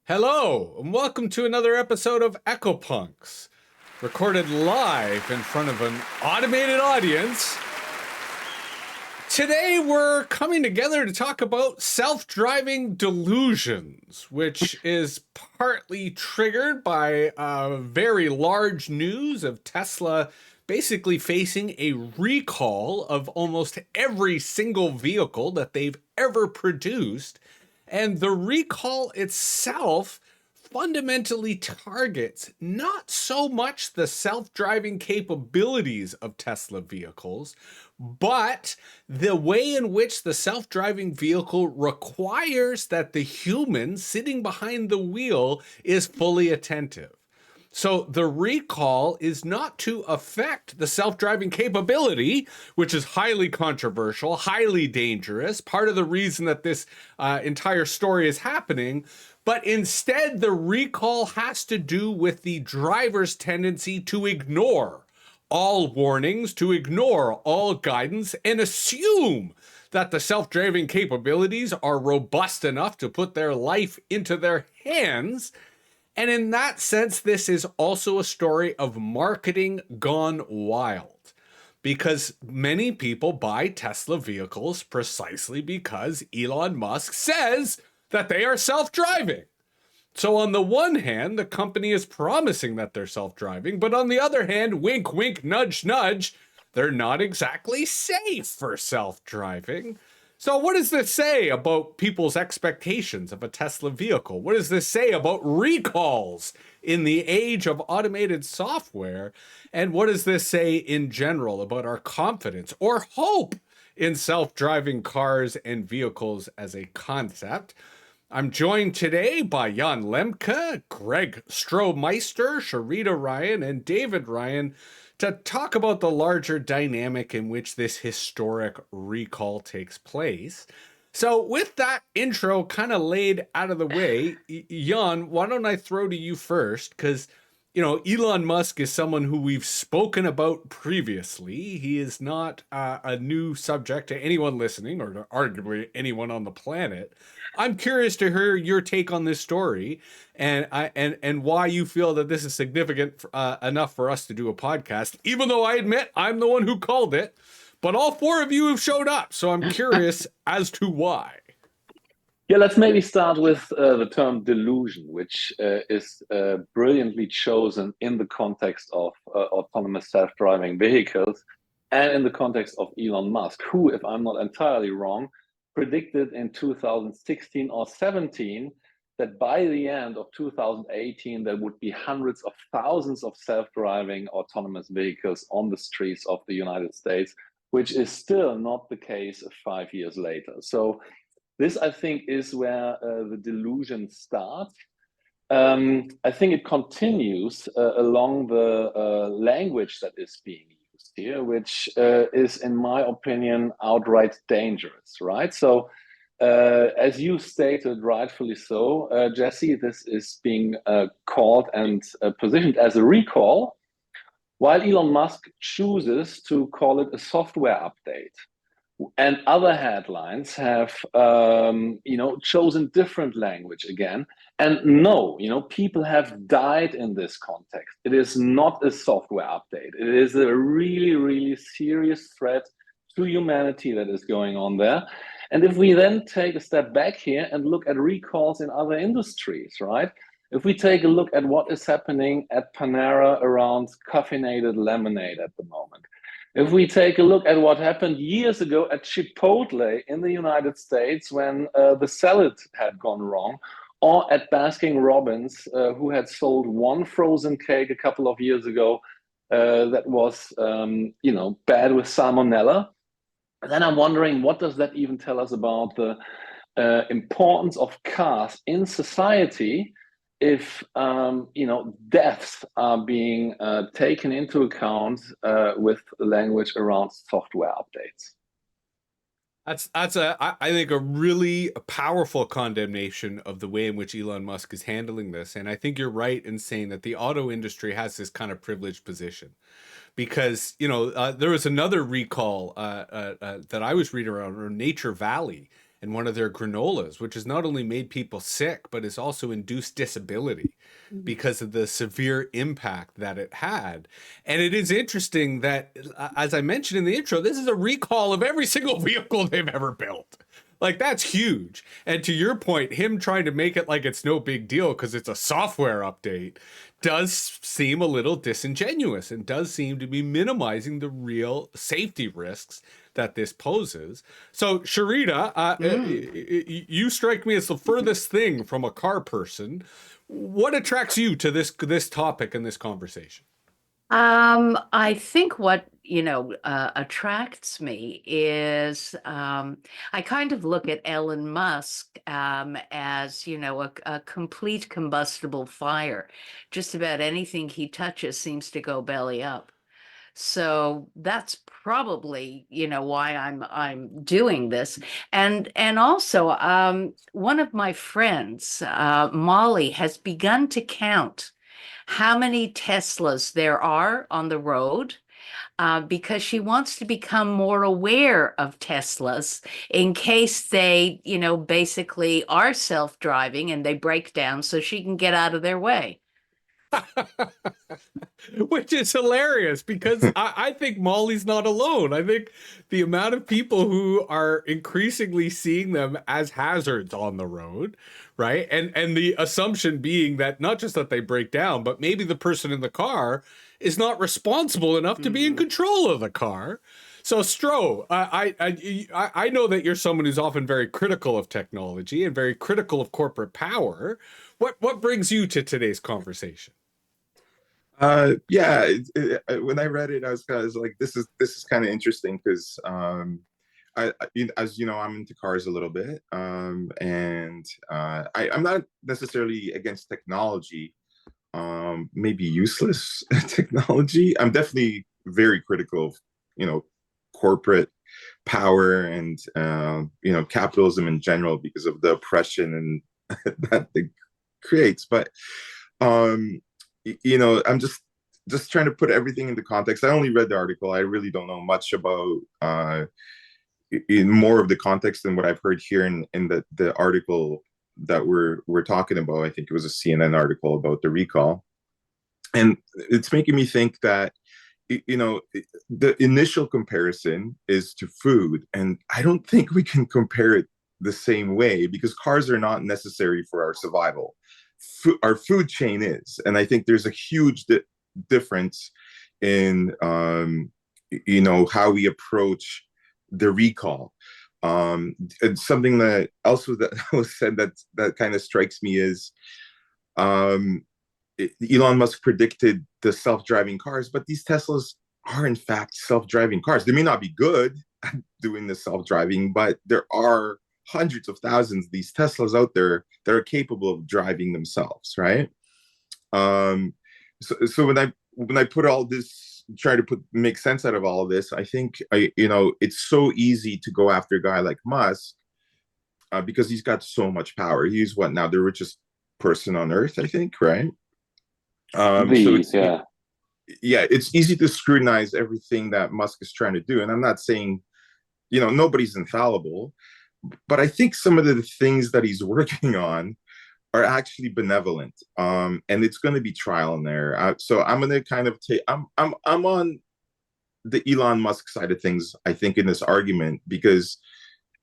Hello, and welcome to another episode of Echo Punks, recorded live in front of an automated audience. Today we're coming together to talk about self-driving delusions, which is partly triggered by very large news of Tesla basically facing a recall of almost every single vehicle that they've ever produced. And the recall itself fundamentally targets not so much the self-driving capabilities of Tesla vehicles, but the way in which the self-driving vehicle requires that the human sitting behind the wheel is fully attentive. So the recall is not to affect the self-driving capability, which is highly controversial, highly dangerous, part of the reason that this entire story is happening, but instead the recall has to do with the driver's tendency to ignore all warnings, to ignore all guidance, and assume that the self-driving capabilities are robust enough to put their life into their hands. And in that sense, this is also a story of marketing gone wild, because many people buy Tesla vehicles precisely because Elon Musk says that they are self-driving. So on the one hand, the company is promising that they're self-driving, but on the other hand, wink, wink, nudge, nudge, they're not exactly safe for self-driving. So what does this say about people's expectations of a Tesla vehicle? What does this say about recalls in the age of automated software? And what does this say in general about our confidence or hope in self-driving cars and vehicles as a concept? I'm joined today by Jan Lemke, Greg Majster, Sherida Ryan, and David Ryan to talk about the larger dynamic in which this historic recall takes place. So with that intro kind of laid out of the way, Jan, why don't I throw to you first? Because, you know, Elon Musk is someone who we've spoken about previously. He is not a new subject to anyone listening, or to arguably anyone on the planet. I'm curious to hear your take on this story and why you feel that this is significant enough for us to do a podcast, even though I admit I'm the one who called it. But all four of you have showed up, so I'm curious as to why. Yeah, let's maybe start with the term delusion, which is brilliantly chosen in the context of autonomous self-driving vehicles and in the context of Elon Musk, who, if I'm not entirely wrong, predicted in 2016 or 17 that by the end of 2018, there would be hundreds of thousands of self-driving autonomous vehicles on the streets of the United States, which is still not the case 5 years later. So this, I think, is where the delusion starts. I think it continues along the language that is being used here, which is, in my opinion, outright dangerous, right? So, as you stated rightfully so, Jesse, this is being called and positioned as a recall, while Elon Musk chooses to call it a software update. And other headlines have, chosen different language again. And no, people have died in this context. It is not a software update. It is a really, really serious threat to humanity that is going on there. And if we then take a step back here and look at recalls in other industries, right? If we take a look at what is happening at Panera around caffeinated lemonade at the moment, if we take a look at what happened years ago at Chipotle in the United States when the salad had gone wrong, or at Baskin Robbins, who had sold one frozen cake a couple of years ago that was, bad with salmonella, then I'm wondering, what does that even tell us about the importance of cars in society if deaths are being taken into account with language around software updates? That's I think a really powerful condemnation of the way in which Elon Musk is handling this. And I think you're right in saying that the auto industry has this kind of privileged position, because there was another recall that I was reading around, or Nature Valley, and one of their granolas, which has not only made people sick, but has also induced disability because of the severe impact that it had. And it is interesting that, as I mentioned in the intro, this is a recall of every single vehicle they've ever built. Like, that's huge. And to your point, him trying to make it like it's no big deal because it's a software update does seem a little disingenuous and does seem to be minimizing the real safety risks that this poses. So, Sherida, you strike me as the furthest thing from a car person. What attracts you to this topic and this conversation? I think what, attracts me is I kind of look at Elon Musk as, a complete combustible fire. Just about anything he touches seems to go belly up. So that's probably, why I'm doing this. And also one of my friends, Molly, has begun to count how many Teslas there are on the road because she wants to become more aware of Teslas in case they, basically are self-driving and they break down so she can get out of their way. Which is hilarious because I think Molly's not alone. I think the amount of people who are increasingly seeing them as hazards on the road, right? And the assumption being that not just that they break down, but maybe the person in the car is not responsible enough to be in control of the car. So Stro, I know that you're someone who's often very critical of technology and very critical of corporate power. What brings you to today's conversation? Yeah, when I read it, I was like, this is kind of interesting because as you know, I'm into cars a little bit, and I'm not necessarily against technology, maybe useless technology. I'm definitely very critical of, corporate power and capitalism in general because of the oppression and that it creates. But um, I'm just trying to put everything into context. I only read the article. I really don't know much about in more of the context than what I've heard here in the article that we're talking about. I think it was a CNN article about the recall, and it's making me think that the initial comparison is to food, and I don't think we can compare it the same way because cars are not necessary for our survival. Our food chain is, and I think there's a huge difference in how we approach the recall. And something that also that was said that kind of strikes me is um, Elon Musk predicted the self-driving cars, but these Teslas are in fact self-driving cars. They may not be good at doing the self-driving, but there are hundreds of thousands of these Teslas out there that are capable of driving themselves, right? Um, so when I put all this, try to make sense out of all of this, I think it's so easy to go after a guy like Musk because he's got so much power. He's what now the richest person on earth, I think, right? So The yeah. it's easy to scrutinize everything that Musk is trying to do, and I'm not saying nobody's infallible, but I think some of the things that he's working on are actually benevolent, and it's going to be trial and error. So I'm going to kind of take. I'm on the Elon Musk side of things. I think in this argument because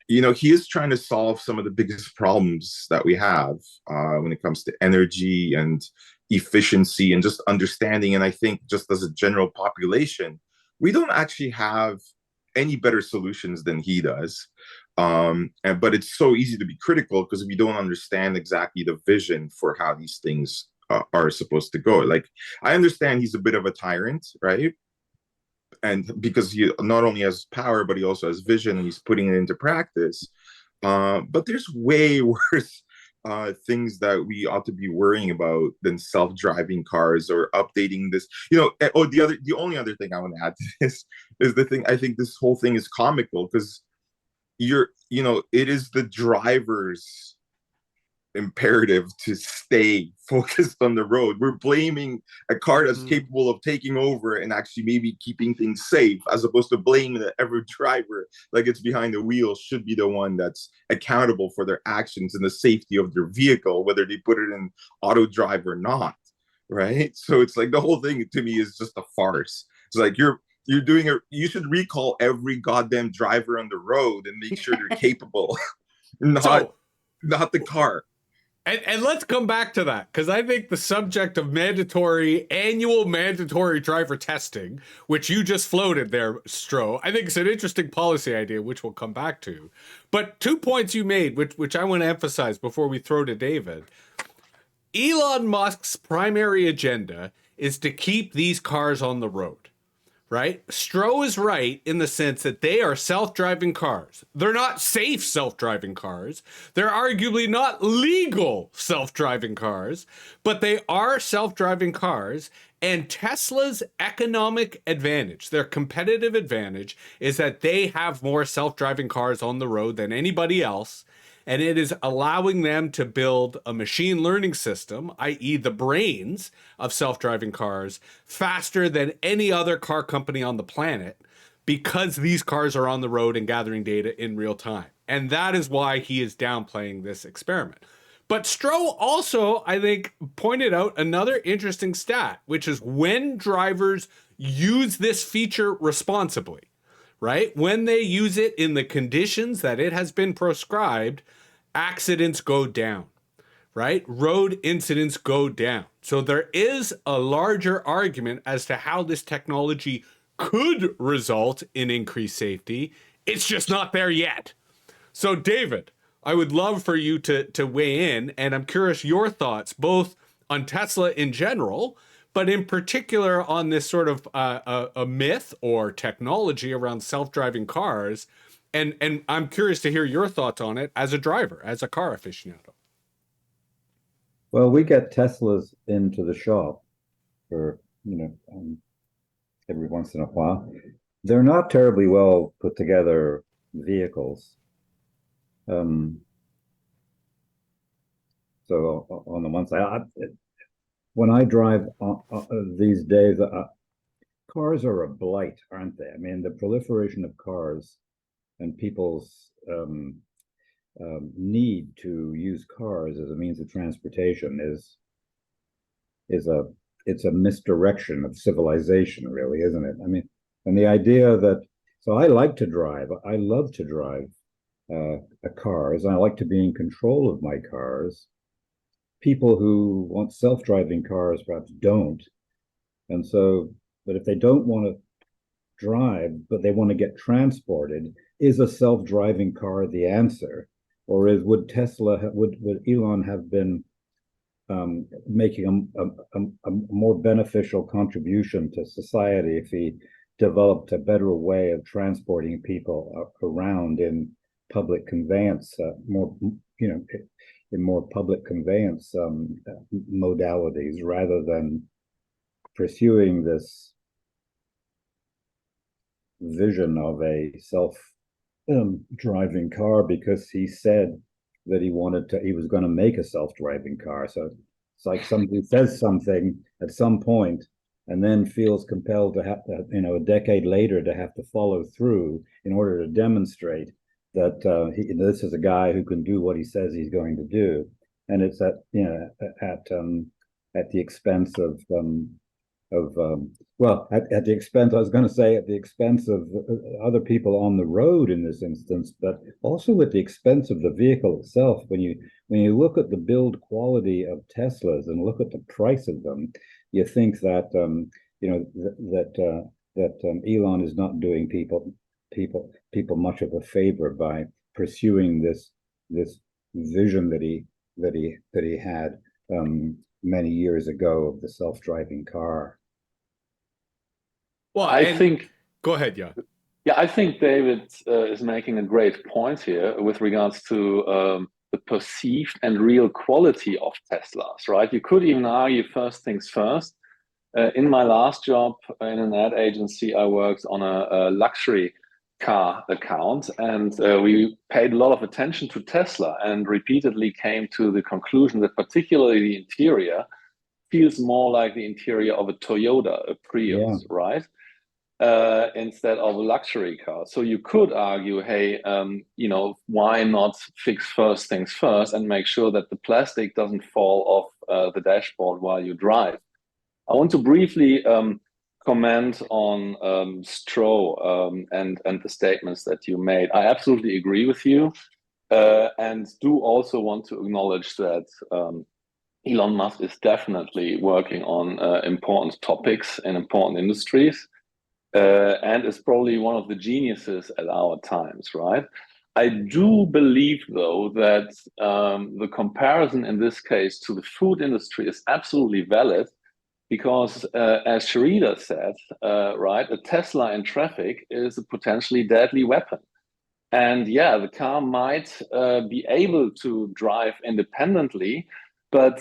he is trying to solve some of the biggest problems that we have when it comes to energy and efficiency and just understanding. And I think just as a general population, we don't actually have any better solutions than he does. But it's so easy to be critical because we don't understand exactly the vision for how these things are supposed to go. Like, I understand he's a bit of a tyrant, right? And because he not only has power, but he also has vision and he's putting it into practice. But there's way worse things that we ought to be worrying about than self-driving cars or updating this. The only other thing I want to add to this is the thing. I think this whole thing is comical because it is the drivers imperative to stay focused on the road. We're blaming a car that's capable of taking over and actually maybe keeping things safe, as opposed to blaming that every driver, like it's behind the wheel, should be the one that's accountable for their actions and the safety of their vehicle, whether they put it in auto drive or not, right? So it's like the whole thing to me is just a farce. It's like you're doing it. You should recall every goddamn driver on the road and make sure they're capable, not the car. And let's come back to that, because I think the subject of annual mandatory driver testing, which you just floated there, Stro, I think it's an interesting policy idea, which we'll come back to. But 2 points you made, which I want to emphasize before we throw to David. Elon Musk's primary agenda is to keep these cars on the road. Right? Stro is right in the sense that they are self-driving cars. They're not safe self-driving cars. They're arguably not legal self-driving cars, but they are self-driving cars. And Tesla's economic advantage, their competitive advantage, is that they have more self-driving cars on the road than anybody else. And it is allowing them to build a machine learning system, i.e. the brains of self-driving cars, faster than any other car company on the planet, because these cars are on the road and gathering data in real time. And that is why he is downplaying this experiment. But Stro also, I think, pointed out another interesting stat, which is when drivers use this feature responsibly, right? When they use it in the conditions that it has been prescribed, accidents go down, right? Road incidents go down. So there is a larger argument as to how this technology could result in increased safety. It's just not there yet. So David, I would love for you to weigh in, and I'm curious your thoughts, both on Tesla in general, but in particular on this sort of a myth or technology around self-driving cars. And I'm curious to hear your thoughts on it as a driver, as a car aficionado. Well, we get Teslas into the shop for, every once in a while. They're not terribly well put together vehicles. So on the one side, when I drive these days, cars are a blight, aren't they? I mean, the proliferation of cars and people's need to use cars as a means of transportation it's a misdirection of civilization, really, isn't it? I mean, and the idea that, so I like to drive. I love to drive cars, and I like to be in control of my cars. People who want self-driving cars perhaps don't. And so, but if they don't want to drive, but they want to get transported, is a self-driving car the answer? Or would Elon have been making a more beneficial contribution to society if he developed a better way of transporting people around in public conveyance, in more public conveyance modalities, rather than pursuing this vision of a self-driving car because he said that he was going to make a self-driving car. So it's like somebody says something at some point and then feels compelled to have to, a decade later, to have to follow through in order to demonstrate that this is a guy who can do what he says he's going to do. And it's at the expense of at the expense, I was going to say, at the expense of other people on the road in this instance, but also at the expense of the vehicle itself. When you look at the build quality of Teslas and look at the price of them, you think that Elon is not doing people much of a favor by pursuing this vision that he had many years ago of the self-driving car. Well, I think. Go ahead, Jan. Yeah, I think David is making a great point here with regards to the perceived and real quality of Teslas, right? You could even argue, first things first. In my last job in an ad agency, I worked on a luxury car account, and we paid a lot of attention to Tesla and repeatedly came to the conclusion that particularly the interior feels more like the interior of a Toyota, a Prius, right? Instead of a luxury car. So you could argue, hey, why not fix first things first and make sure that the plastic doesn't fall off the dashboard while you drive. I want to briefly comment on Stroh and the statements that you made. I absolutely agree with you, and do also want to acknowledge that Elon Musk is definitely working on important topics in important industries, and is probably one of the geniuses at our times, right? I do believe, though, that the comparison in this case to the food industry is absolutely valid, because as Sherida said, right, a Tesla in traffic is a potentially deadly weapon. And yeah, the car might be able to drive independently, but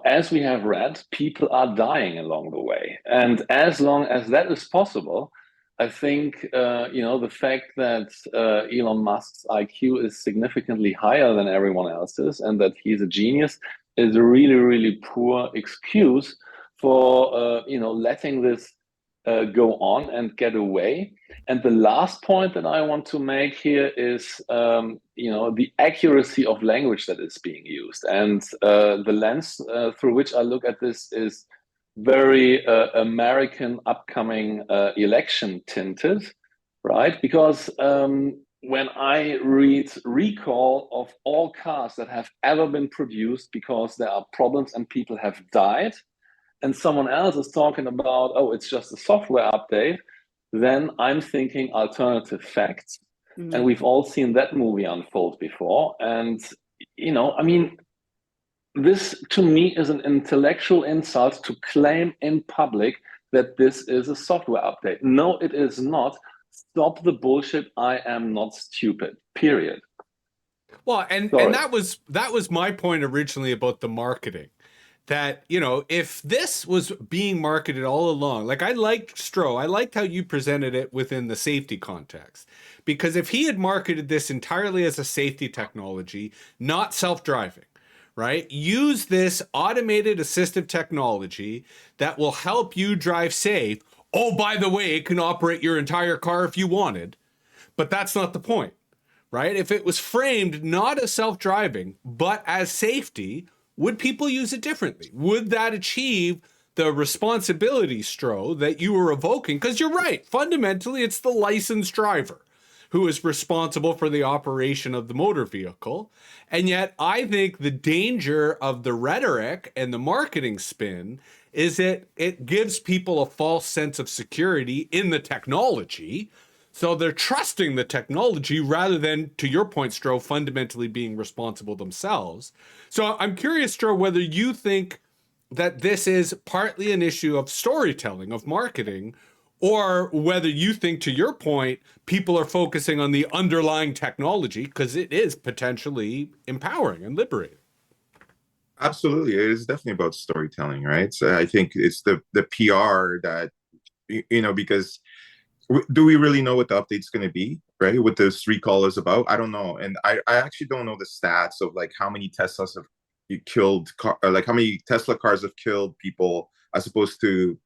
as we have read, people are dying along the way. And as long as that is possible, I think the fact that Elon Musk's IQ is significantly higher than everyone else's and that he's a genius is a really, really poor excuse for letting this go on and get away. And the last point that I want to make here is, the accuracy of language that is being used. And the lens through which I look at this is very American upcoming election tinted, right? Because when I read recall of all cars that have ever been produced because there are problems and people have died, and someone else is talking about, oh, it's just a software update, then I'm thinking alternative facts. Mm-hmm. And we've all seen that movie unfold before. And, this to me is an intellectual insult to claim in public that this is a software update. No, it is not. Stop the bullshit. I am not stupid, period. Well, and that was my point originally about the marketing. That, if this was being marketed all along, like I liked Stroh, I liked how you presented it within the safety context, because if he had marketed this entirely as a safety technology, not self-driving, right? Use this automated assistive technology that will help you drive safe. Oh, by the way, it can operate your entire car if you wanted, but that's not the point, right? If it was framed not as self-driving, but as safety, would people use it differently? Would that achieve the responsibility, Stroh, that you were evoking? Because you're right. Fundamentally, it's the licensed driver who is responsible for the operation of the motor vehicle. And yet, I think the danger of the rhetoric and the marketing spin is that it gives people a false sense of security in the technology. So they're trusting the technology rather than, to your point, Stroh, fundamentally being responsible themselves. So I'm curious, Stroh, whether you think that this is partly an issue of storytelling, of marketing, or whether you think, to your point, people are focusing on the underlying technology because it is potentially empowering and liberating. Absolutely. It is definitely about storytelling, right? So I think it's the PR that, because do we really know what the update's going to be, right? What this recall is about? I don't know. And I actually don't know the stats of like how many Teslas have killed, like how many Tesla cars have killed people as opposed to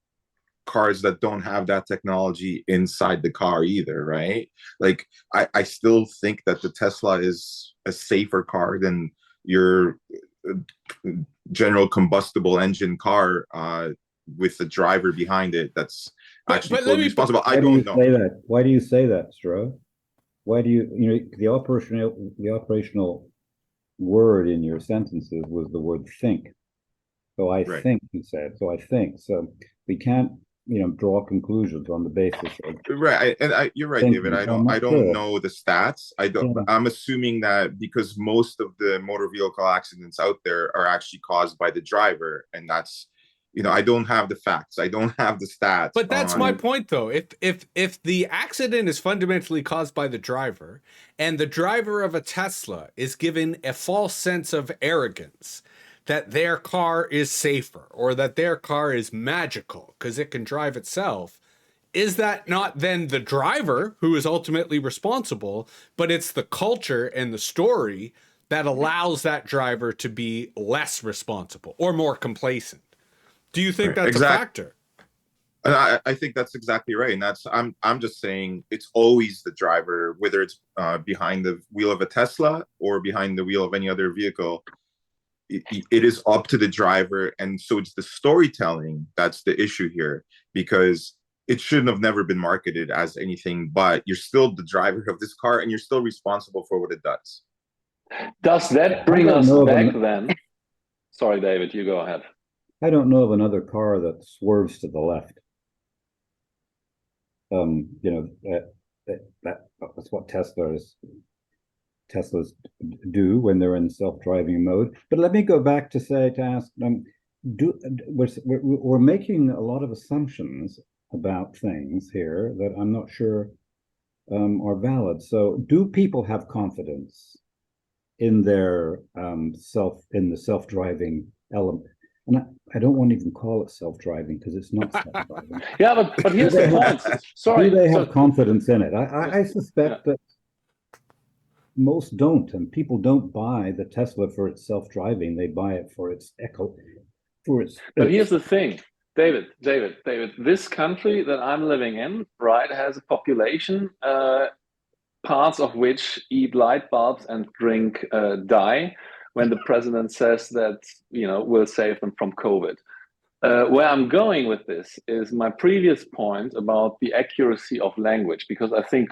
cars that don't have that technology inside the car either, right? Like I still think that the Tesla is a safer car than your general combustible engine car with the driver behind it that's actually fully responsible. I don't know. Why do you say that, Stroh? Why do you, the operational word in your sentences was the word think. So I think, you said, so I think. So we can't, draw conclusions on the basis of you're right, David. I don't know the stats. I'm assuming that because most of the motor vehicle accidents out there are actually caused by the driver, and that's, I don't have the facts. I don't have the stats. But that's my point, though. If the accident is fundamentally caused by the driver, and the driver of a Tesla is given a false sense of arrogance that their car is safer or that their car is magical because it can drive itself, is that not then the driver who is ultimately responsible, but it's the culture and the story that allows that driver to be less responsible or more complacent? Do you think that's a factor? And I think that's exactly right. And I'm just saying it's always the driver, whether it's behind the wheel of a Tesla or behind the wheel of any other vehicle. It is up to the driver. And so it's the storytelling that's the issue here, because it shouldn't have never been marketed as anything, but you're still the driver of this car and you're still responsible for what it does. Does that bring us back then? Sorry, David, you go ahead. I don't know of another car that swerves to the left. That's what Teslas do when they're in self-driving mode. But let me go back to ask, we're making a lot of assumptions about things here that I'm not sure are valid. So do people have confidence in their in the self-driving element? And I don't want to even call it self-driving because it's not self-driving. Yeah, but here's the point. Sorry. Do they have confidence in it? I suspect that most don't, and people don't buy the Tesla for its self-driving. They buy it for its But here's the thing, David, this country that I'm living in, right, has a population, parts of which eat light bulbs and drink dye, when the president says that, we'll save them from COVID. Where I'm going with this is my previous point about the accuracy of language, because I think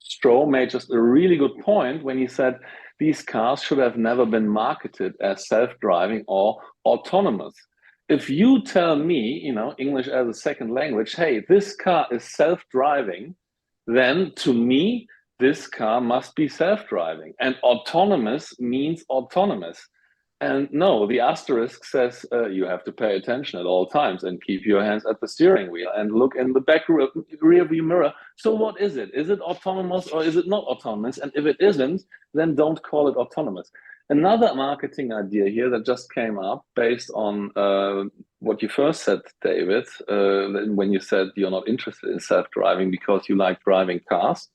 Stroh made just a really good point when he said these cars should have never been marketed as self-driving or autonomous. If you tell me, English as a second language, hey, this car is self-driving, then to me, this car must be self-driving, and autonomous means autonomous. And no, the asterisk says you have to pay attention at all times and keep your hands at the steering wheel and look in the back rear view mirror. So what is it? Is it autonomous or is it not autonomous? And if it isn't, then don't call it autonomous. Another marketing idea here that just came up based on what you first said, David, when you said you're not interested in self-driving because you like driving cars.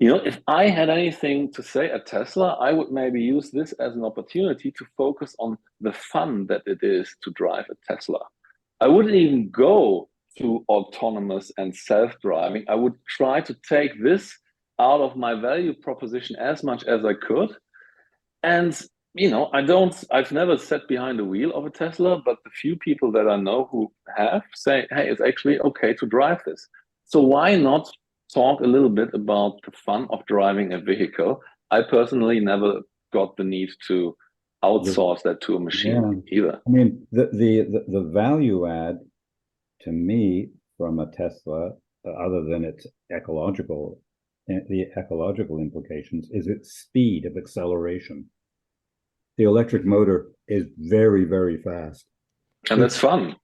If I had anything to say at Tesla, I would maybe use this as an opportunity to focus on the fun that it is to drive a Tesla. I wouldn't even go to autonomous and self-driving. I would try to take this out of my value proposition as much as I could. And, I've never sat behind the wheel of a Tesla, but the few people that I know who have say, hey, it's actually okay to drive this. So why not talk a little bit about the fun of driving a vehicle? I personally never got the need to outsource that to a machine either. I mean, the value add to me from a Tesla, other than its ecological implications, is its speed of acceleration. The electric motor is very, very fast. And that's fun.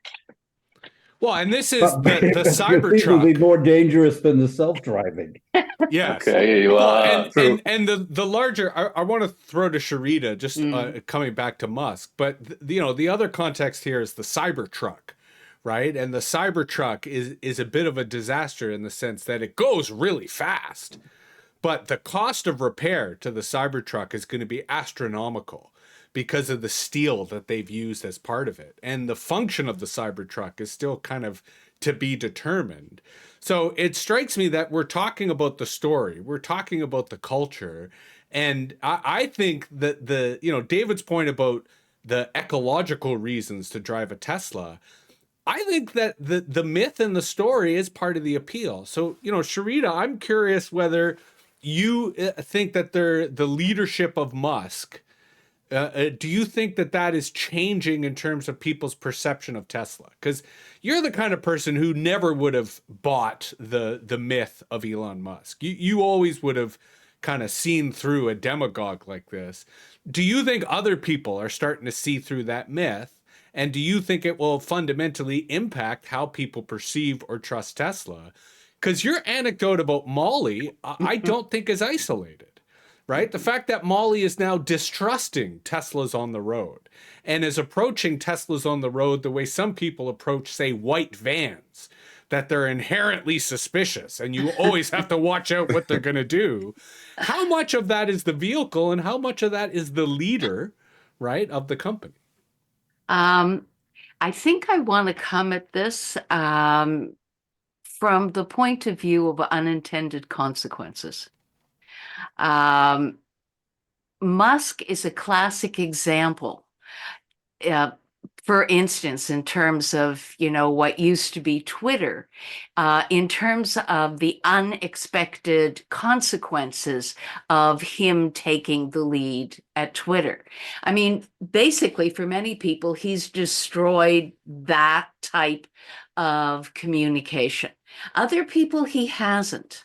Well, and this is the Cybertruck. Be more dangerous than the self-driving. Yes. Okay, you are. And the larger, I want to throw to Sherida, just coming back to Musk, but the other context here is the Cybertruck, right? And the Cybertruck is a bit of a disaster in the sense that it goes really fast, but the cost of repair to the Cybertruck is going to be astronomical because of the steel that they've used as part of it. And the function of the Cybertruck is still kind of to be determined. So it strikes me that we're talking about the story, we're talking about the culture. And I think that David's point about the ecological reasons to drive a Tesla, I think that the myth and the story is part of the appeal. So, Sherida, I'm curious whether you think that the leadership of Musk, do you think that is changing in terms of people's perception of Tesla? Because you're the kind of person who never would have bought the myth of Elon Musk. You always would have kind of seen through a demagogue like this. Do you think other people are starting to see through that myth? And do you think it will fundamentally impact how people perceive or trust Tesla? Because your anecdote about Molly, I don't think is isolated. Right? The fact that Molly is now distrusting Teslas on the road and is approaching Teslas on the road the way some people approach, say, white vans, that they're inherently suspicious and you always have to watch out what they're going to do. How much of that is the vehicle and how much of that is the leader, right, of the company? I think I want to come at this from the point of view of unintended consequences. Musk is a classic example. For instance, in terms of, what used to be Twitter, in terms of the unexpected consequences of him taking the lead at Twitter. I mean, basically, for many people, he's destroyed that type of communication. Other people, he hasn't.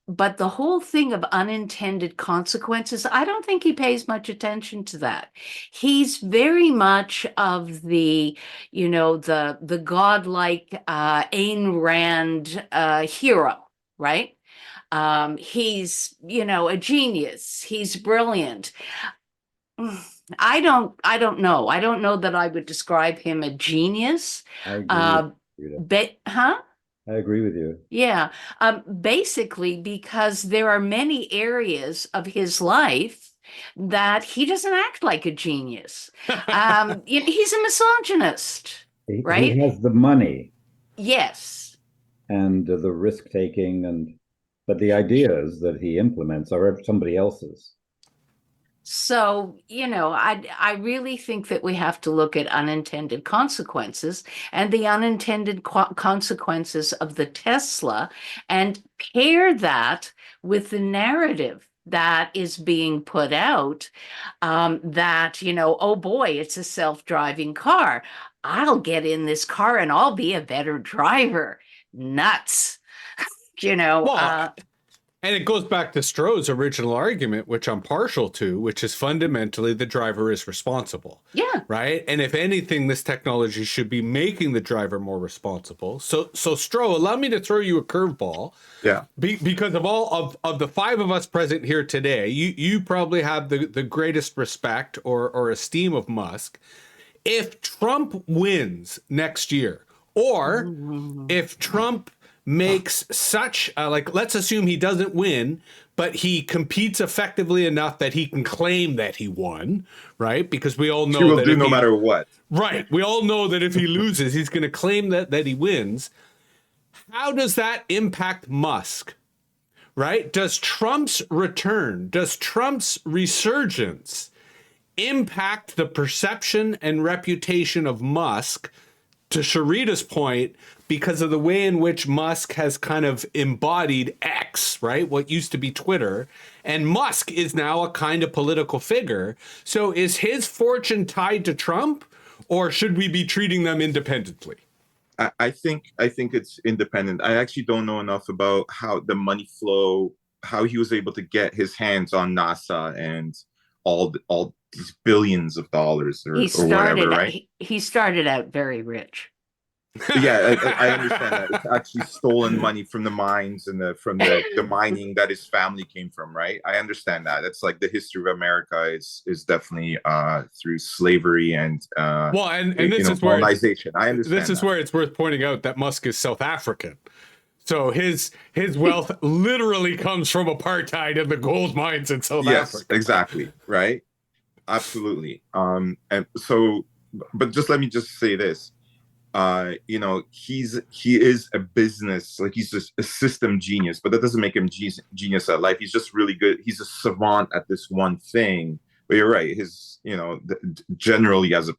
But the whole thing of unintended consequences, I don't think he pays much attention to that. He's very much of the, the godlike Ayn Rand hero, right? He's, a genius. He's brilliant. I don't know. I don't know that I would describe him a genius. I agree. I agree with you. Yeah, basically because there are many areas of his life that he doesn't act like a genius. He's a misogynist, right? He has the money. Yes. And the risk taking, but the ideas that he implements are somebody else's. So, I really think that we have to look at unintended consequences and the unintended consequences of the Tesla and pair that with the narrative that is being put out that, oh boy, it's a self-driving car. I'll get in this car and I'll be a better driver. Nuts. And it goes back to Stroh's original argument, which I'm partial to, which is fundamentally the driver is responsible. Yeah. Right. And if anything, this technology should be making the driver more responsible. So Stroh, allow me to throw you a curveball. Yeah. Because of all of the five of us present here today, you probably have the greatest respect or esteem of Musk. If Trump wins next year, or if Trump makes such let's assume he doesn't win, but he competes effectively enough that he can claim that he won, right? Because we all know he will that do no matter what. Right. We all know that if he loses, he's going to claim that he wins. How does that impact Musk? Right? Does Trump's return, does Trump's resurgence impact the perception and reputation of Musk, to Sherida's point, because of the way in which Musk has kind of embodied X, right? What used to be Twitter. And Musk is now a kind of political figure. So is his fortune tied to Trump, or should we be treating them independently? I think it's independent. I actually don't know enough about how the money flow, how he was able to get his hands on NASA and all these billions of dollars or whatever, right? He started out very rich. Yeah, I understand that. It's actually stolen money from the mines and from the mining that his family came from, right? I understand that. It's like the history of America is definitely through slavery and this is colonization. I understand. This is where it's worth pointing out that Musk is South African. So his wealth literally comes from apartheid and the gold mines in South Africa. Yes, exactly. Right. Absolutely. And so, but let me say this. He is a business, like he's just a system genius, but that doesn't make him genius at life. He's just really good. He's a savant at this one thing. But you're right. Generally as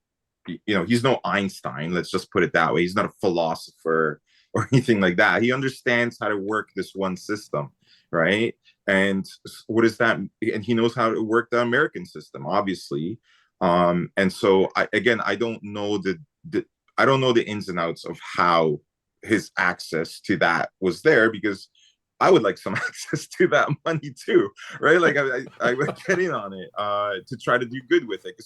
he's no Einstein. Let's just put it that way. He's not a philosopher or anything like that. He understands how to work this one system, right? And what is that? And he knows how to work the American system, obviously. And so I don't know the ins and outs of how his access to that was there, because I would like some access to that money too, right? Like I would get in on it to try to do good with it.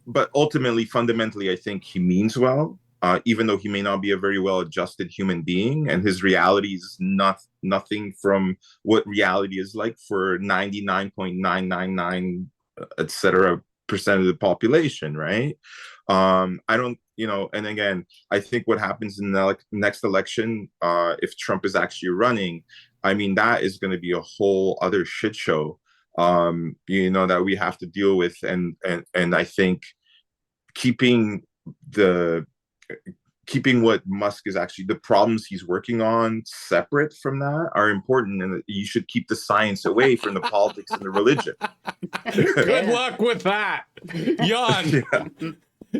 But ultimately, fundamentally, I think he means well, even though he may not be a very well-adjusted human being, and his reality is nothing from what reality is like for 99.999, etc. % of the population, right? I don't, and again, I think what happens in the next election, if Trump is actually running, I mean, that is going to be a whole other shit show, that we have to deal with. And I think keeping what Musk is actually, the problems he's working on separate from that are important, and you should keep the science away from the politics and the religion. Good luck with that, Jan. Yeah.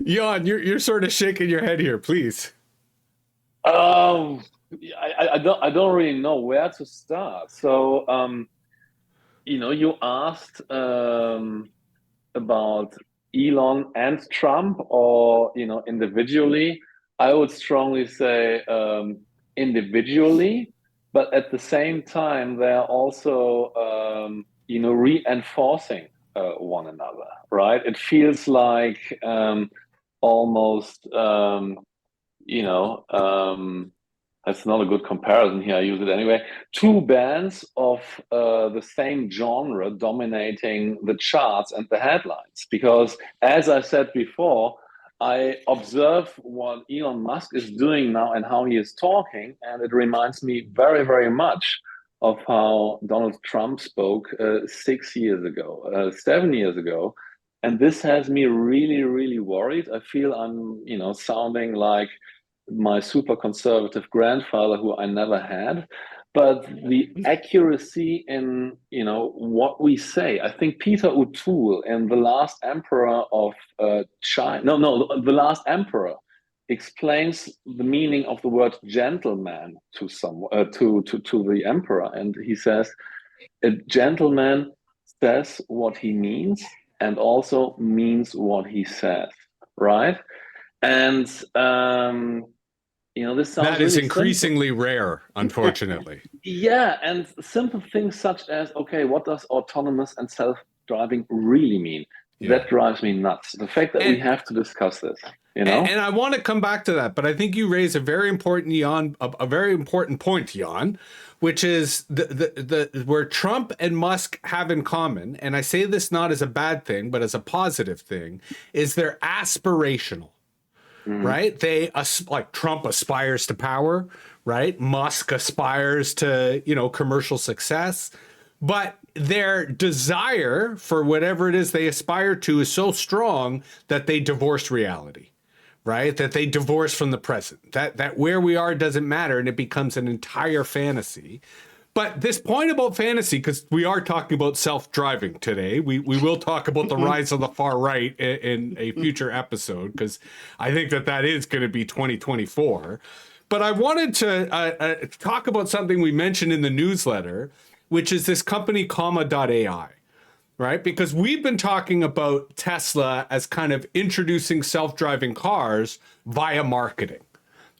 Jan, you're sort of shaking your head here, please. I don't really know where to start. So, you asked about Elon and Trump, or individually. I would strongly say individually, but at the same time, they're also reinforcing one another, right? It feels like almost that's not a good comparison here. I use it anyway. Two bands of the same genre dominating the charts and the headlines. Because, as I said before, I observe what Elon Musk is doing now and how he is talking, and it reminds me very, very much of how Donald Trump spoke 6 years ago, 7 years ago. And this has me really, really worried. I feel I'm, sounding like my super conservative grandfather who I never had, but the accuracy in what we say. I think Peter O'Toole in The Last Emperor of China, The Last Emperor, explains the meaning of the word gentleman to the emperor, and he says a gentleman says what he means and also means what he says, right? And this sounds that is really increasingly simple. rare, unfortunately. Yeah, and simple things such as, okay, what does autonomous and self-driving really mean? Yeah. That drives me nuts. The fact that we have to discuss this, And I want to come back to that, but I think you raise a very important a very important point, Jan, which is the where Trump and Musk have in common, and I say this not as a bad thing, but as a positive thing, is they're aspirational. Right? They like Trump aspires to power, right? Musk aspires to, commercial success, but their desire for whatever it is they aspire to is so strong that they divorce reality, right? That they divorce from the present, that where we are doesn't matter, and it becomes an entire fantasy. But this point about fantasy, because we are talking about self-driving today, we will talk about the rise of the far right in a future episode, because I think that is going to be 2024. But I wanted to talk about something we mentioned in the newsletter, which is this company, Comma.ai, right? Because we've been talking about Tesla as kind of introducing self-driving cars via marketing.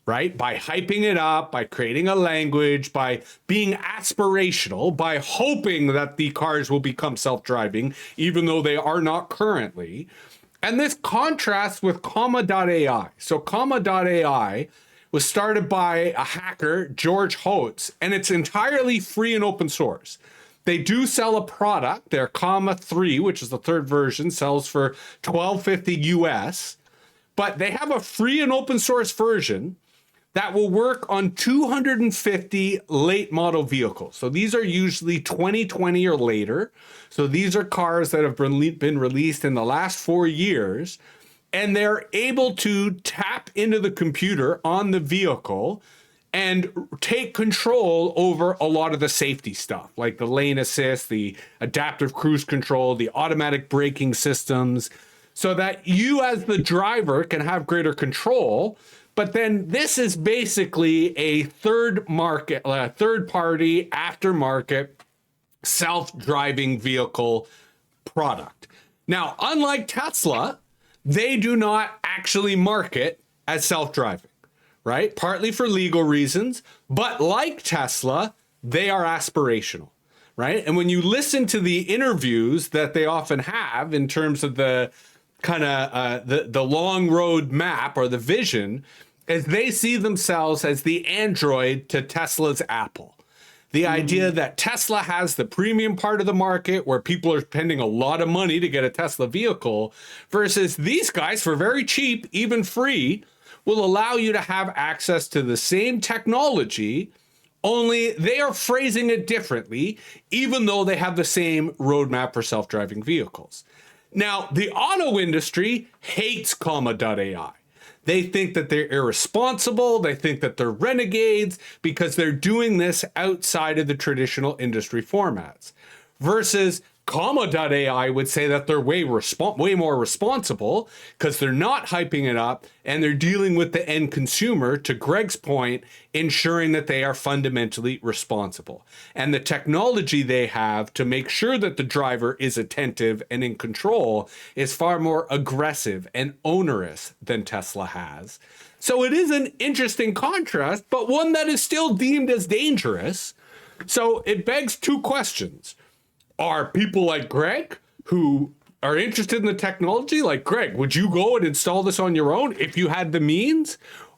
Right? By hyping it up, by creating a language, by being aspirational, by hoping that the cars will become self-driving, even though they are not currently. And this contrasts with Comma.ai. So Comma.ai was started by a hacker, George Hotz, and it's entirely free and open source. They do sell a product, their Comma 3, which is the third version, sells for $12.50 US, but they have a free and open source version that will work on 250 late model vehicles. So these are usually 2020 or later. So these are cars that have been released in the last 4 years, and they're able to tap into the computer on the vehicle and take control over a lot of the safety stuff, like the lane assist, the adaptive cruise control, the automatic braking systems, so that you as the driver can have greater control. But then this is basically a third party aftermarket self-driving vehicle product. Now, unlike Tesla, they do not actually market as self-driving, right? Partly for legal reasons, but like Tesla, they are aspirational, right? And when you listen to the interviews that they often have in terms of the kind of the long road map or the vision, as they see themselves as the Android to Tesla's Apple. The idea that Tesla has the premium part of the market where people are spending a lot of money to get a Tesla vehicle versus these guys for very cheap, even free, will allow you to have access to the same technology, only they are phrasing it differently, even though they have the same roadmap for self-driving vehicles. Now, the auto industry hates comma.ai. They think that they're irresponsible. They think that they're renegades because they're doing this outside of the traditional industry formats. Versus comma.ai would say that they're way more responsible because they're not hyping it up and they're dealing with the end consumer, to Greg's point, ensuring that they are fundamentally responsible. And the technology they have to make sure that the driver is attentive and in control is far more aggressive and onerous than Tesla has. So it is an interesting contrast, but one that is still deemed as dangerous. So it begs two questions. Are people like Greg who are interested in the technology, like Greg, would you go and install this on your own if you had the means?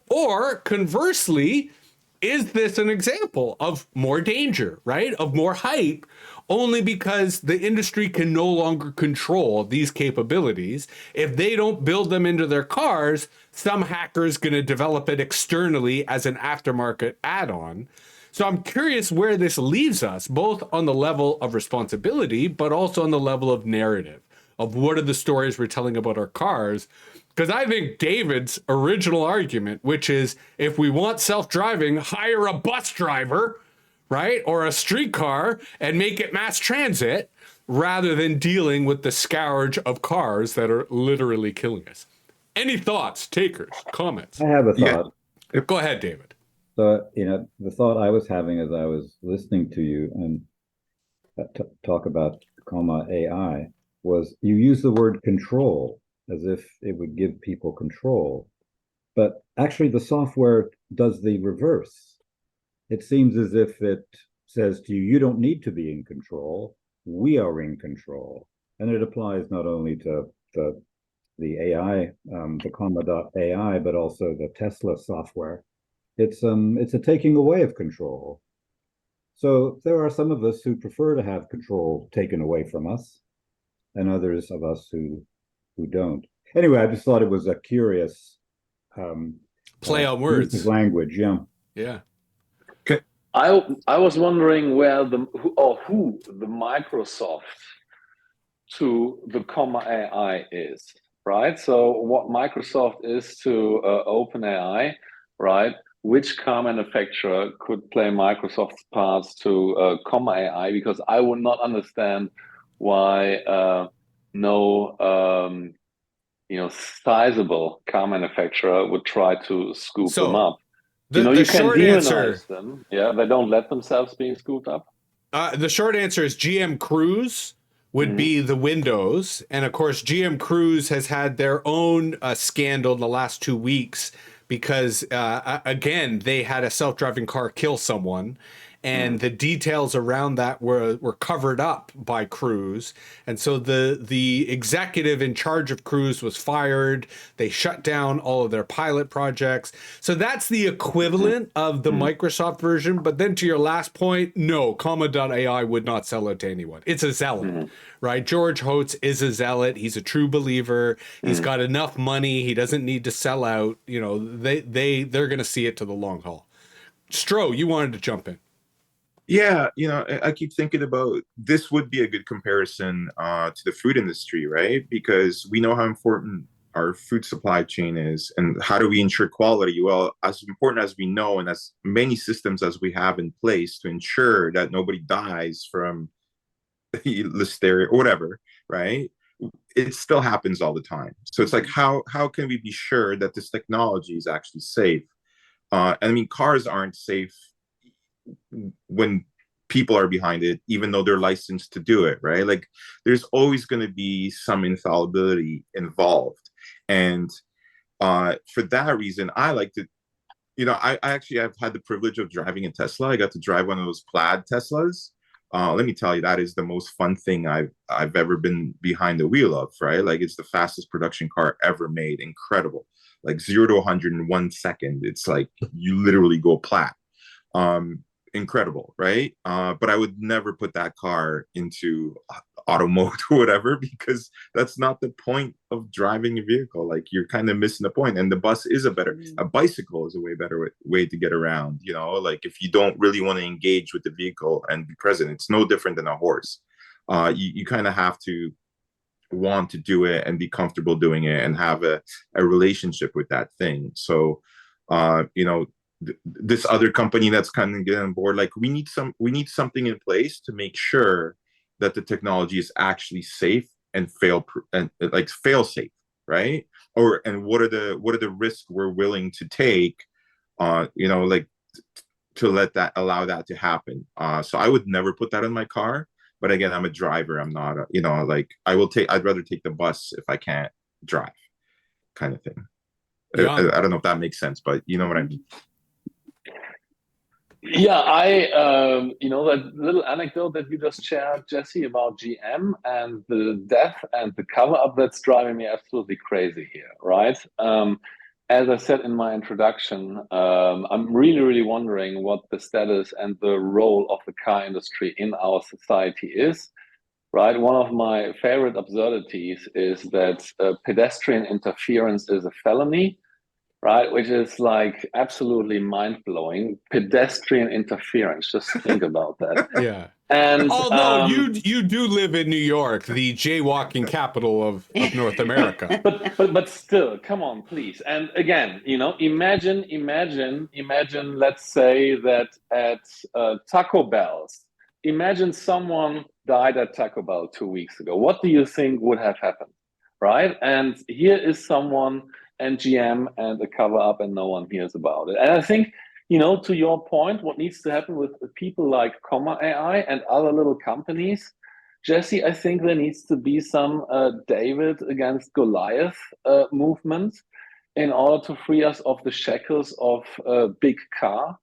Or conversely, is this an example of more danger, right? Of more hype, only because the industry can no longer control these capabilities. If they don't build them into their cars, some hacker is going to develop it externally as an aftermarket add-on. So I'm curious where this leaves us, both on the level of responsibility, but also on the level of narrative, of what are the stories we're telling about our cars. Because I think David's original argument, which is if we want self-driving, hire a bus driver, right? Or a streetcar and make it mass transit rather than dealing with the scourge of cars that are literally killing us. Any thoughts, takers, comments? I have a thought. Yeah. Go ahead, David. So, the thought I was having as I was listening to you and talk about comma AI was you use the word control as if it would give people control. But actually, the software does the reverse. It seems as if it says to you, you don't need to be in control. We are in control. And it applies not only to the AI, the comma.ai, but also the Tesla software. It's a taking away of control. So there are some of us who prefer to have control taken away from us, and others of us who don't. Anyway, I just thought it was a curious play on words, language. Yeah. Yeah. Okay. I was wondering where who the Microsoft to the comma AI is, right? So what Microsoft is to OpenAI, right? Which car manufacturer could play Microsoft's parts to comma AI? Because I would not understand why no sizable car manufacturer would try to scoop them up. You can demonize them. Yeah, they don't let themselves being scooped up. The short answer is GM Cruise would be the Windows. And of course, GM Cruise has had their own scandal in the last 2 weeks because, again, they had a self-driving car kill someone. And the details around that were covered up by Cruise. And so the executive in charge of Cruise was fired. They shut down all of their pilot projects. So that's the equivalent of the Microsoft version. But then to your last point, no, comma.ai would not sell it to anyone. It's a zealot, right? George Hotz is a zealot. He's a true believer. He's got enough money. He doesn't need to sell out. They're going to see it to the long haul. Stro, you wanted to jump in. Yeah, I keep thinking about this would be a good comparison to the food industry, right? Because we know how important our food supply chain is and how do we ensure quality? Well, as important as we know and as many systems as we have in place to ensure that nobody dies from listeria or whatever, right? It still happens all the time. So it's like, how can we be sure that this technology is actually safe? Cars aren't safe when people are behind it, even though they're licensed to do it, right? Like there's always going to be some infallibility involved. And for that reason, I like to, I actually have had the privilege of driving a Tesla. I got to drive one of those plaid Teslas. Let me tell you, that is the most fun thing I've ever been behind the wheel of, right? Like it's the fastest production car ever made. Incredible. Like 0 to 100 in 1 second. It's like you literally go plat. incredible, right? But I would never put that car into auto mode or whatever, because that's not the point of driving a vehicle. Like, you're kind of missing the point. And the bus is a bicycle is a way better way to get around, you know, like if you don't really want to engage with the vehicle and be present, it's no different than a horse. You kind of have to want to do it and be comfortable doing it and have a relationship with that thing. So, you know, this other company that's kind of getting on board, like we need something in place to make sure that the technology is actually safe and fail safe, right? And what are the risks we're willing to take, you know, like to allow that to happen. So I would never put that in my car. But again, I'm a driver. I'm not you know, like I'd rather take the bus if I can't drive, kind of thing. Yeah. I don't know if that makes sense, but you know what I mean. Yeah, you know, that little anecdote that you just shared, Jesse, about GM and the death and the cover up, that's driving me absolutely crazy here, right? As I said in my introduction, I'm really, really wondering what the status and the role of the car industry in our society is, right? One of my favorite absurdities is that pedestrian interference is a felony, right? Which is like absolutely mind-blowing. Pedestrian interference, just think about that. Yeah. And although you do live in New York, the jaywalking capital of North America. but still, come on, please. And again, you know, imagine, let's say that at Taco Bell's, imagine someone died at Taco Bell 2 weeks ago. What do you think would have happened, right? And here is someone and GM and a cover up and no one hears about it. And I think, you know, to your point, what needs to happen with people like Comma AI and other little companies, Jesse, I think there needs to be some David against Goliath movement in order to free us of the shackles of big car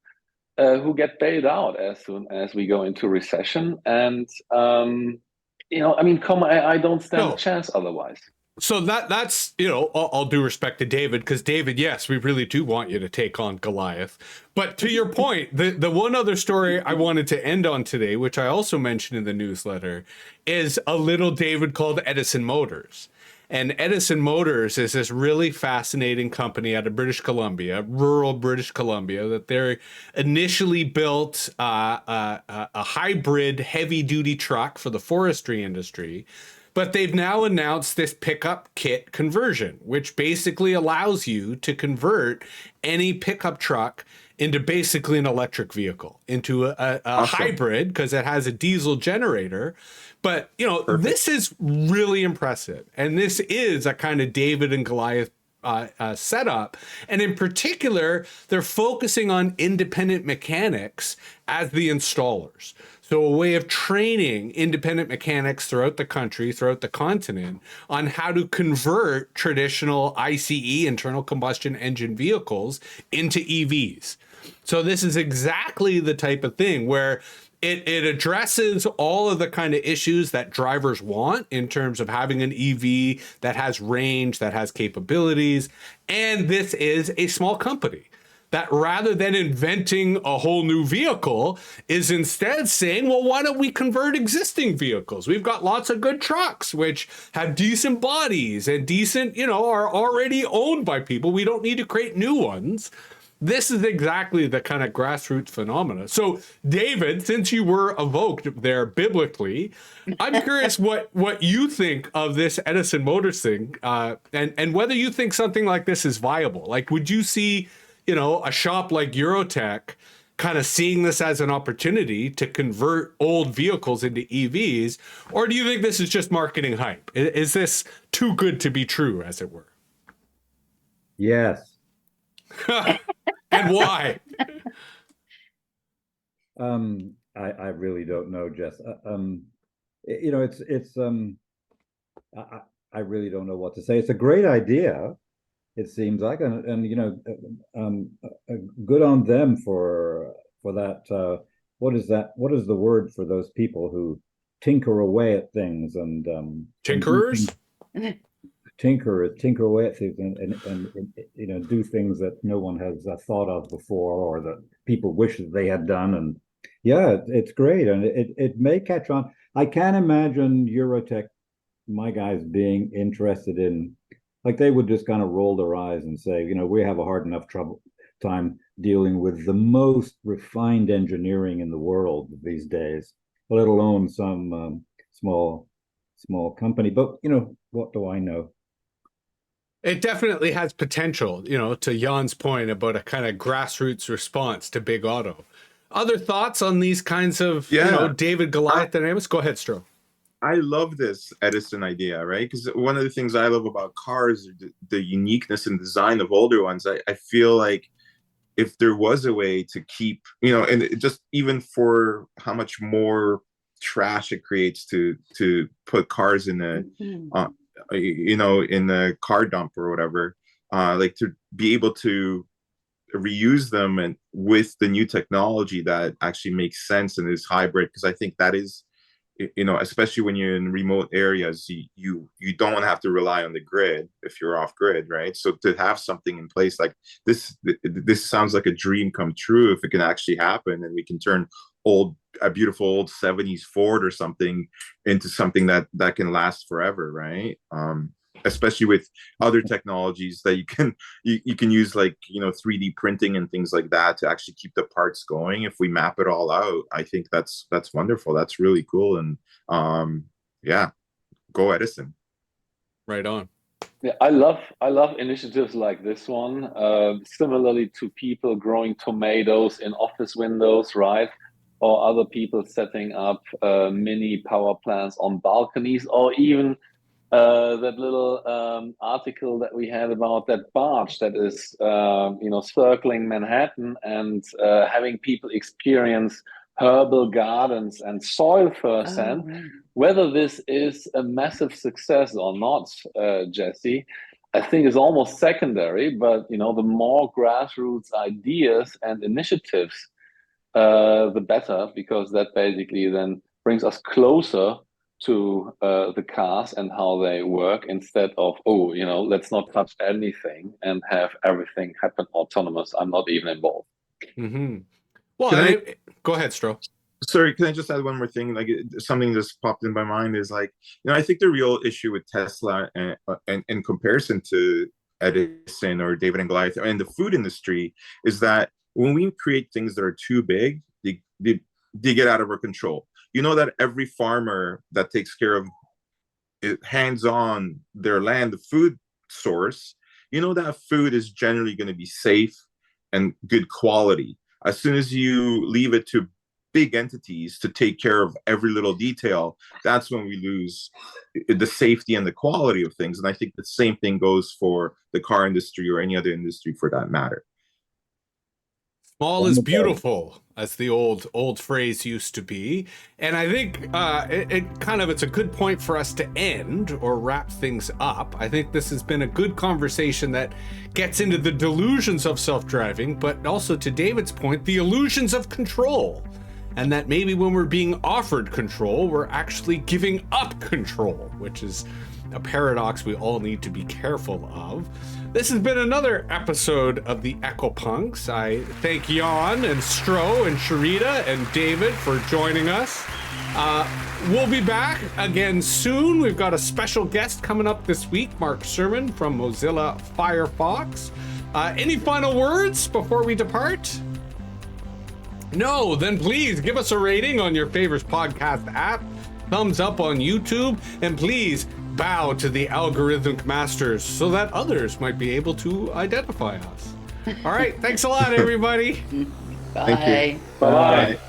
who get bailed out as soon as we go into recession. And, you know, I mean, Comma AI don't stand a chance otherwise. So that's, you know, all due respect to David, because David, yes, we really do want you to take on Goliath. But to your point, the one other story I wanted to end on today, which I also mentioned in the newsletter, is a little David called Edison Motors. And Edison Motors is this really fascinating company out of British Columbia, rural British Columbia, that they initially built a hybrid heavy-duty truck for the forestry industry. But they've now announced this pickup kit conversion, which basically allows you to convert any pickup truck into basically an electric vehicle, into a awesome hybrid, because it has a diesel generator. But, you know, perfect. This is really impressive. And this is a kind of David and Goliath setup. And in particular, they're focusing on independent mechanics as the installers. So a way of training independent mechanics throughout the country, throughout the continent, on how to convert traditional ICE, internal combustion engine vehicles, into EVs. So this is exactly the type of thing where it addresses all of the kind of issues that drivers want in terms of having an EV that has range, that has capabilities. And this is a small company that, rather than inventing a whole new vehicle, is instead saying, well, why don't we convert existing vehicles? We've got lots of good trucks which have decent bodies and decent, you know, are already owned by people. We don't need to create new ones. This is exactly the kind of grassroots phenomena. So, David, since you were evoked there biblically, I'm curious what you think of this Edison Motors thing, and whether you think something like this is viable. Like, would you see, you know, a shop like Eurotech kind of seeing this as an opportunity to convert old vehicles into EVs, or do you think this is just marketing hype? Is this too good to be true, as it were? Yes. And why? I really don't know, Jess. You know, I really don't know what to say. It's a great idea, it seems like, and you know, good on them for that. What is that? What is the word for those people who tinker away at things and tinkerers? Tinker away at things and you know, do things that no one has thought of before, or that people wish that they had done. And Yeah, it's great, and it may catch on. I can't imagine Eurotech, my guys, being interested in, like, they would just kind of roll their eyes and say, we have a hard enough time dealing with the most refined engineering in the world these days, let alone some small company. But what do I know? It definitely has potential, to Jan's point about a kind of grassroots response to big auto. Other thoughts on these kinds of, David Goliath dynamics? Go ahead, Stro. I love this Edison idea, right? Because one of the things I love about cars is the uniqueness and design of older ones. I feel like if there was a way to keep, and just even for how much more trash it creates to put cars in a, in the car dump or whatever, like to be able to reuse them and with the new technology that actually makes sense and is hybrid, because I think that is, especially when you're in remote areas, you don't have to rely on the grid if you're off grid, right? So to have something in place like this sounds like a dream come true if it can actually happen, and we can turn a beautiful old 70s Ford or something into something that can last forever, right? Especially with other technologies that you can use, like 3D printing and things like that to actually keep the parts going. If we map it all out, I think that's wonderful. That's really cool. And go Edison. Right on. Yeah, I love initiatives like this one. Similarly to people growing tomatoes in office windows, right? Or other people setting up mini power plants on balconies, or even that little article that we had about that barge that is, circling Manhattan and having people experience herbal gardens and soil firsthand. Right. Whether this is a massive success or not, Jesse, I think is almost secondary. But the more grassroots ideas and initiatives, the better, because that basically then brings us closer to the cars and how they work, instead of let's not touch anything and have everything happen autonomous. I'm not even involved. Mm-hmm. Well, go ahead, Stro. Sorry, can I just add one more thing? Like something just popped in my mind is like, I think the real issue with Tesla and in comparison to Edison or David and Goliath and the food industry is that when we create things that are too big, they get out of our control. That every farmer that takes care of it, hands-on their land, the food source, that food is generally going to be safe and good quality. As soon as you leave it to big entities to take care of every little detail, that's when we lose the safety and the quality of things. And I think the same thing goes for the car industry or any other industry for that matter. Small is beautiful, as the old phrase used to be. And I think it's a good point for us to end or wrap things up. I think this has been a good conversation that gets into the delusions of self-driving, but also, to David's point, the illusions of control. And that maybe when we're being offered control, we're actually giving up control, which is a paradox we all need to be careful of. This has been another episode of the Ecopunks. I thank Jan and Stro and Sherida and David for joining us. We'll be back again soon. We've got a special guest coming up this week, Mark Sermon from Mozilla Firefox. Any final words before we depart? No, then please give us a rating on your favorite podcast app, thumbs up on YouTube, and please bow to the algorithmic masters so that others might be able to identify us. All right, thanks a lot, everybody. Bye. Thank you. Bye-bye.